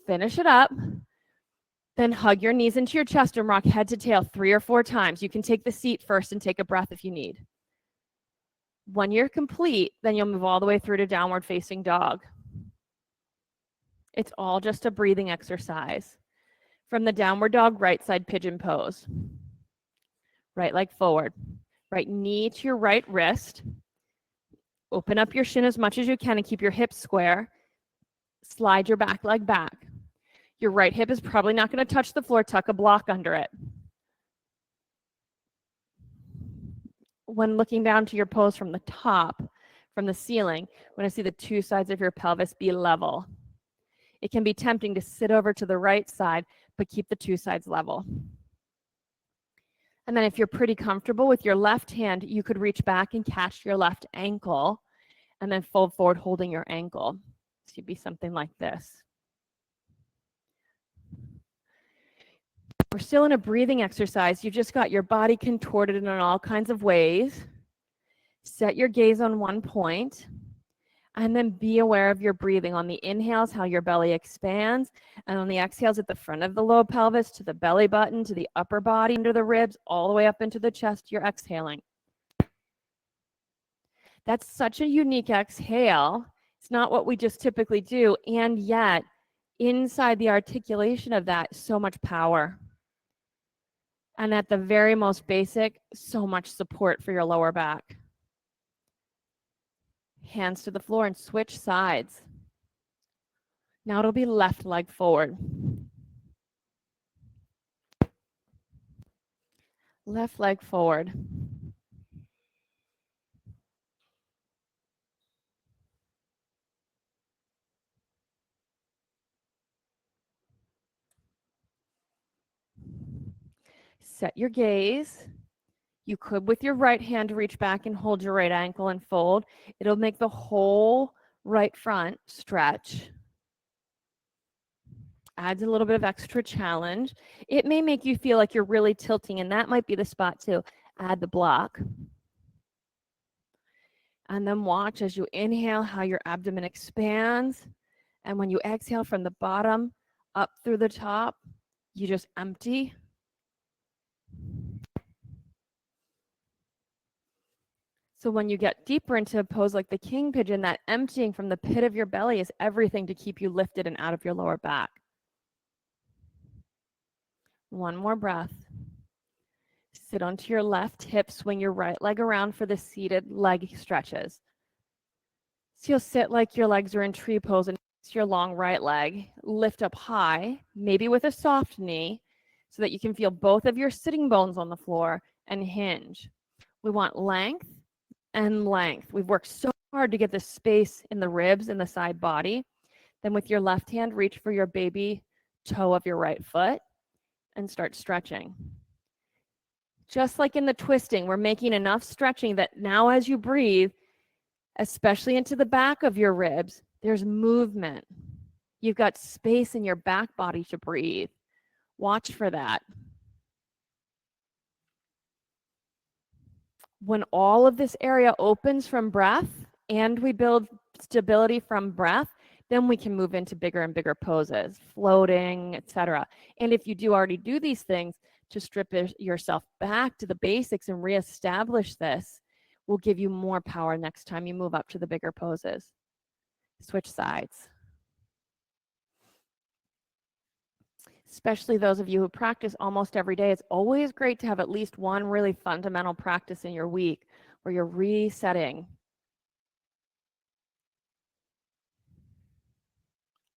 A: Finish it up. Then hug your knees into your chest and rock head to tail 3 or 4 times. You can take the seat first and take a breath if you need. When you're complete, then you'll move all the way through to downward facing dog. It's all just a breathing exercise. From the downward dog, right side pigeon pose. Right leg forward. Right knee to your right wrist. Open up your shin as much as you can and keep your hips square. Slide your back leg back. Your right hip is probably not going to touch the floor. Tuck a block under it. When looking down to your pose from the top, from the ceiling, when I see the 2 sides of your pelvis be level. It can be tempting to sit over to the right side, but keep the 2 sides level. And then if you're pretty comfortable with your left hand, you could reach back and catch your left ankle and then fold forward holding your ankle. So you'd be something like this. We're still in a breathing exercise. You've just got your body contorted in all kinds of ways. Set your gaze on one point. And then be aware of your breathing. On the inhales, how your belly expands, and on the exhales, at the front of the low pelvis to the belly button, to the upper body, under the ribs, all the way up into the chest, you're exhaling. That's such a unique exhale. It's not what we just typically do, and yet inside the articulation of that, so much power. And at the very most basic, so much support for your lower back. Hands to the floor and switch sides. Now it'll be left leg forward. Left leg forward. Set your gaze. You could, with your right hand, reach back and hold your right ankle and fold. It'll make the whole right front stretch. Adds a little bit of extra challenge. It may make you feel like you're really tilting, and that might be the spot to add the block. And then watch as you inhale how your abdomen expands. And when you exhale from the bottom up through the top, you just empty. So when you get deeper into a pose like the king pigeon, that emptying from the pit of your belly is everything to keep you lifted and out of your lower back. One more breath. Sit onto your left hip, swing your right leg around for the seated leg stretches. So you'll sit like your legs are in tree pose and your long right leg. Lift up high, maybe with a soft knee, so that you can feel both of your sitting bones on the floor and hinge. We want length and length. We've worked so hard to get the space in the ribs and the side body. Then with your left hand, reach for your baby toe of your right foot and start stretching. Just like in the twisting, we're making enough stretching that now as you breathe, especially into the back of your ribs, there's movement. You've got space in your back body to breathe. Watch for that. When all of this area opens from breath and we build stability from breath, then we can move into bigger and bigger poses, floating, etc. And if you do already do these things, to strip yourself back to the basics and reestablish this will give you more power next time you move up to the bigger poses. Switch sides. Especially those of you who practice almost every day, it's always great to have at least one really fundamental practice in your week where you're resetting.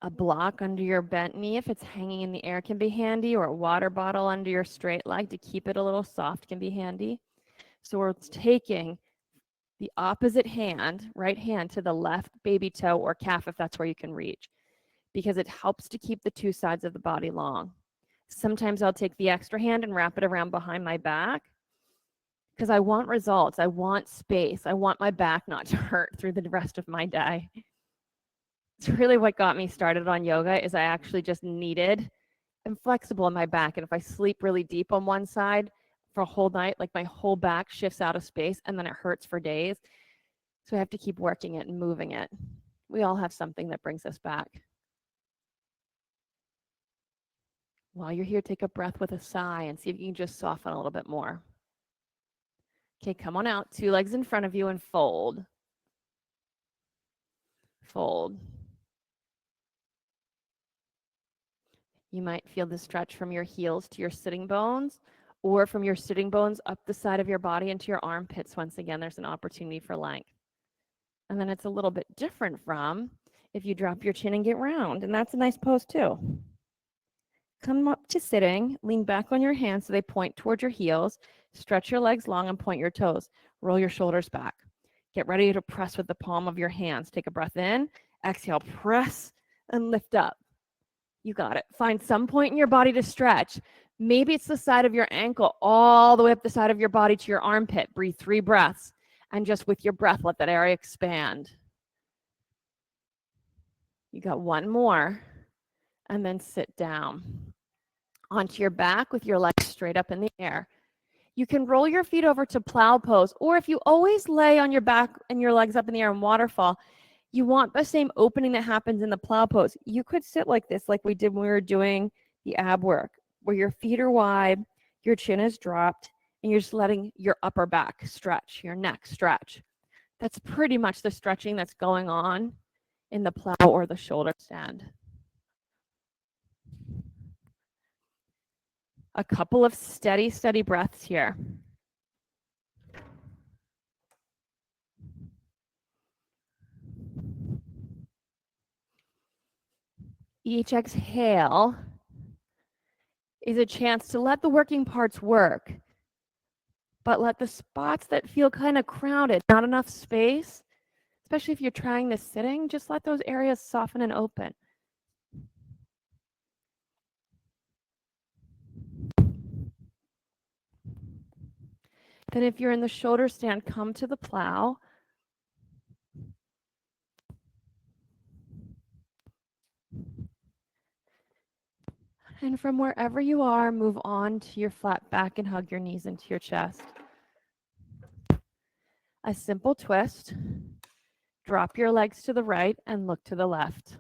A: A block under your bent knee, if it's hanging in the air, can be handy, or a water bottle under your straight leg to keep it a little soft can be handy. So we're taking the opposite hand, right hand, to the left baby toe or calf if that's where you can reach, because it helps to keep the two sides of the body long. Sometimes I'll take the extra hand and wrap it around behind my back because I want results. I want space. I want my back not to hurt through the rest of my day. It's really what got me started on yoga is I actually just needed, I'm flexible in my back. And if I sleep really deep on one side for a whole night, like my whole back shifts out of space and then it hurts for days. So I have to keep working it and moving it. We all have something that brings us back. While you're here, take a breath with a sigh and see if you can just soften a little bit more. Okay, come on out, 2 legs in front of you and fold. Fold. You might feel the stretch from your heels to your sitting bones, or from your sitting bones up the side of your body into your armpits. Once again, there's an opportunity for length. And then it's a little bit different from if you drop your chin and get round, and that's a nice pose too. Come up to sitting, lean back on your hands so they point toward your heels, stretch your legs long and point your toes, roll your shoulders back. Get ready to press with the palm of your hands. Take a breath in, exhale, press and lift up. You got it. Find some point in your body to stretch. Maybe it's the side of your ankle all the way up the side of your body to your armpit. Breathe 3 breaths. And just with your breath, let that area expand. You got one more. And then sit down. Onto your back with your legs straight up in the air. You can roll your feet over to plow pose. Or if you always lay on your back and your legs up in the air in waterfall, You want the same opening that happens in the plow pose. You could sit like this, like we did when we were doing the ab work, where your feet are wide, your chin is dropped, and you're just letting your upper back stretch, your neck stretch. That's pretty much the stretching that's going on in the plow or the shoulder stand. A couple of steady, steady breaths here. Each exhale is a chance to let the working parts work, but let the spots that feel kind of crowded, not enough space, especially if you're trying this sitting, just let those areas soften and open. Then if you're in the shoulder stand, come to the plow. And from wherever you are, move on to your flat back and hug your knees into your chest. A simple twist. Drop your legs to the right and look to the left.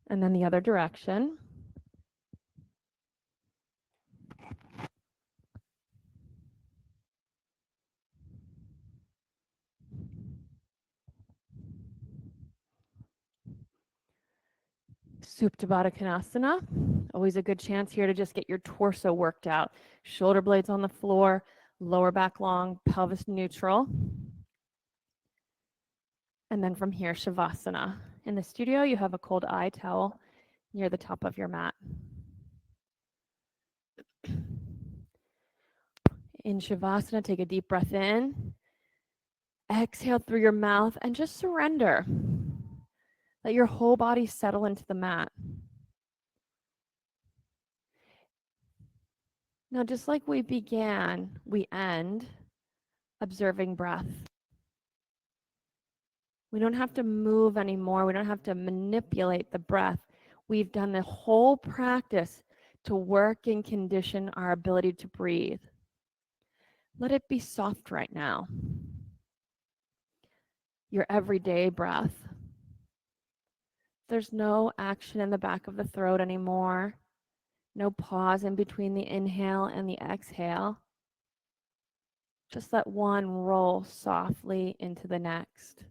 A: And then the other direction. Supta Baddha Konasana. Always a good chance here to just get your torso worked out. Shoulder blades on the floor, lower back long, pelvis neutral. And then from here, Shavasana. In the studio, you have a cold eye towel near the top of your mat. In Shavasana, take a deep breath in. Exhale through your mouth and just surrender. Let your whole body settle into the mat. Now, just like we began, we end observing breath. We don't have to move anymore. We don't have to manipulate the breath. We've done the whole practice to work and condition our ability to breathe. Let it be soft right now. Your everyday breath. There's no action in the back of the throat anymore. No pause in between the inhale and the exhale. Just let one roll softly into the next.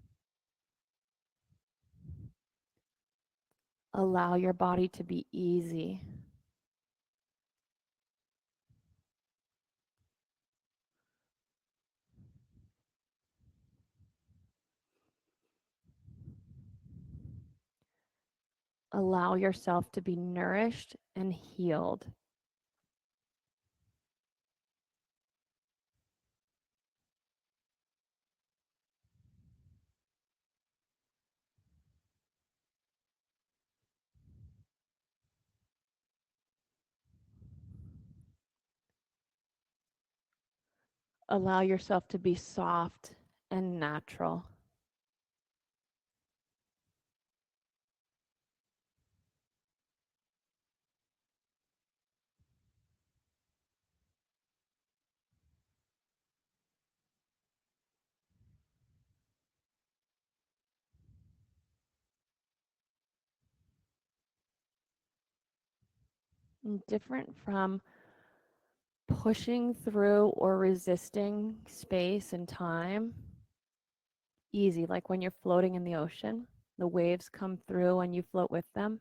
A: Allow your body to be easy. Allow yourself to be nourished and healed. Allow yourself to be soft and natural. And different from pushing through or resisting space and time. Easy, like when you're floating in the ocean, the waves come through and you float with them.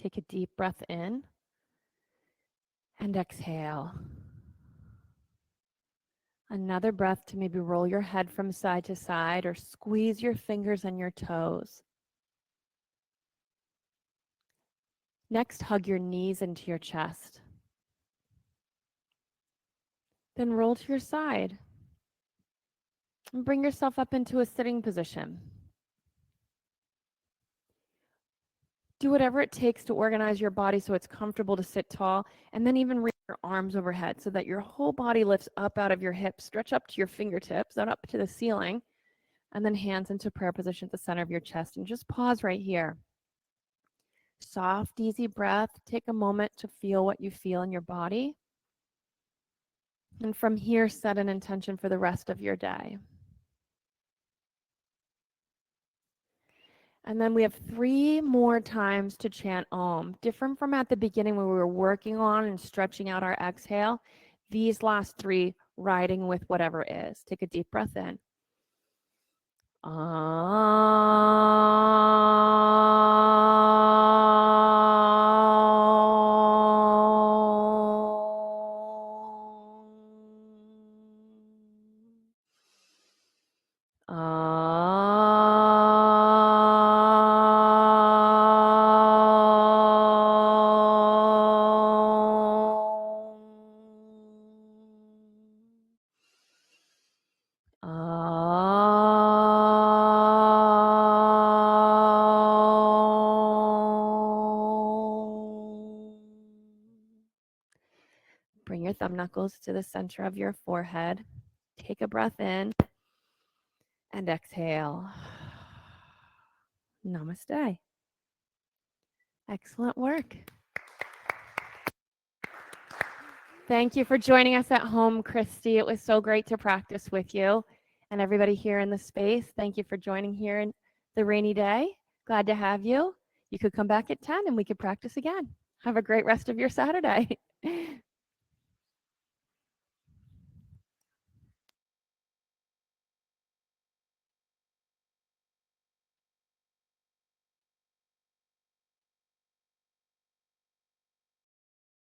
A: Take a deep breath in and exhale. Another breath to maybe roll your head from side to side or squeeze your fingers and your toes. Next, hug your knees into your chest. Then roll to your side and bring yourself up into a sitting position. Do whatever it takes to organize your body so it's comfortable to sit tall, and then even reach your arms overhead so that your whole body lifts up out of your hips. Stretch up to your fingertips, then up to the ceiling, and then hands into prayer position at the center of your chest. And just pause right here. Soft, easy breath. Take a moment to feel what you feel in your body. And from here, set an intention for the rest of your day. And then we have 3 more times to chant Om. Different from at the beginning when we were working on and stretching out our exhale. These last 3, riding with whatever is. Take a deep breath in. Bring your thumb knuckles to the center of your forehead. Take a breath in and exhale. Namaste. Excellent work. Thank you for joining us at home, Christy. It was so great to practice with you. And everybody here in the space, thank you for joining here in the rainy day. Glad to have you. You could come back at 10 and we could practice again. Have a great rest of your Saturday.